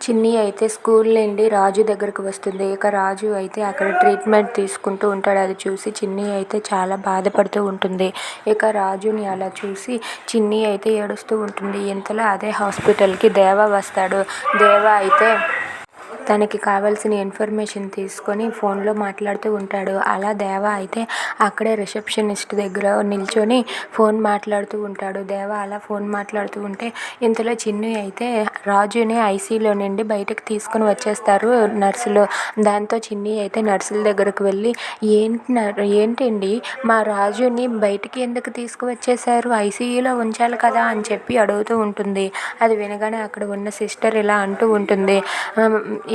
చిన్ని అయితే స్కూల్ నుండి రాజు దగ్గరకు వస్తుంది. ఇక రాజు అయితే అక్కడ ట్రీట్మెంట్ తీసుకుంటూ ఉంటాడు. అది చూసి చిన్ని అయితే చాలా బాధపడుతూ ఉంటుంది. ఇక రాజుని అలా చూసి చిన్ని అయితే ఏడుస్తూ ఉంటుంది. ఇంతలో అదే హాస్పిటల్కి దేవ వస్తాడు. దేవ అయితే తనకి కావాల్సిన ఇన్ఫర్మేషన్ తీసుకొని ఫోన్లో మాట్లాడుతూ ఉంటాడు. అలా దేవ అయితే అక్కడే రిసెప్షనిస్ట్ దగ్గర నిల్చొని ఫోన్ మాట్లాడుతూ ఉంటాడు. దేవ అలా ఫోన్ మాట్లాడుతూ ఉంటే ఇంతలో చిన్ని అయితే రాజుని ఐసీలో నుండి బయటకు తీసుకొని వచ్చేస్తారు నర్సులు. దాంతో చిన్ని అయితే నర్సుల దగ్గరకు వెళ్ళి ఏంటండి మా రాజుని బయటికి ఎందుకు తీసుకువచ్చేశారు, ఐసీయూలో ఉంచాలి కదా అని చెప్పి అడుగుతూ ఉంటుంది. అది వినగానే అక్కడ ఉన్న సిస్టర్ ఇలా అంటూ ఉంటుంది,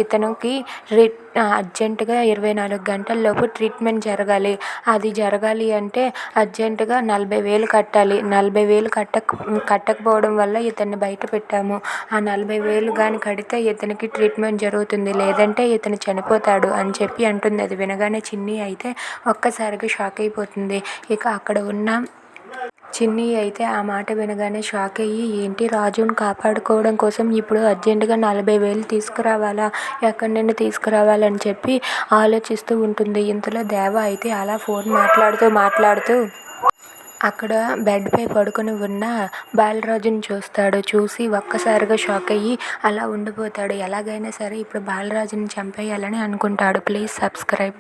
ఇతనికి అర్జెంటుగా 24 గంటల్లోపు ట్రీట్మెంట్ జరగాలి. అది జరగాలి అంటే అర్జెంటుగా 40,000 కట్టాలి. 40,000 కట్టకపోవడం వల్ల ఇతన్ని బయట పెట్టాము. ఆ 40,000 కానీ కడితే ఇతనికి ట్రీట్మెంట్ జరుగుతుంది, లేదంటే ఇతను చనిపోతాడు అని చెప్పి అంటుంది. అది వినగానే చిన్ని అయితే ఒక్కసారిగా షాక్ అయిపోతుంది. ఇక అక్కడ ఉన్న చిన్ని అయితే ఆ మాట వినగానే షాక్ అయ్యి, ఏంటి రాజుని కాపాడుకోవడం కోసం ఇప్పుడు అర్జెంటుగా 40,000 తీసుకురావాలా, ఎక్కడి నుండి తీసుకురావాలని చెప్పి ఆలోచిస్తూ ఉంటుంది. ఇంతలో దేవ అయితే అలా ఫోన్ మాట్లాడుతూ అక్కడ బెడ్పై పడుకొని ఉన్న బాలరాజుని చూస్తాడు. చూసి ఒక్కసారిగా షాక్ అయ్యి అలా ఉండిపోతాడు. ఎలాగైనా సరే ఇప్పుడు బాలరాజుని చంపేయాలని అనుకుంటాడు. Please subscribe.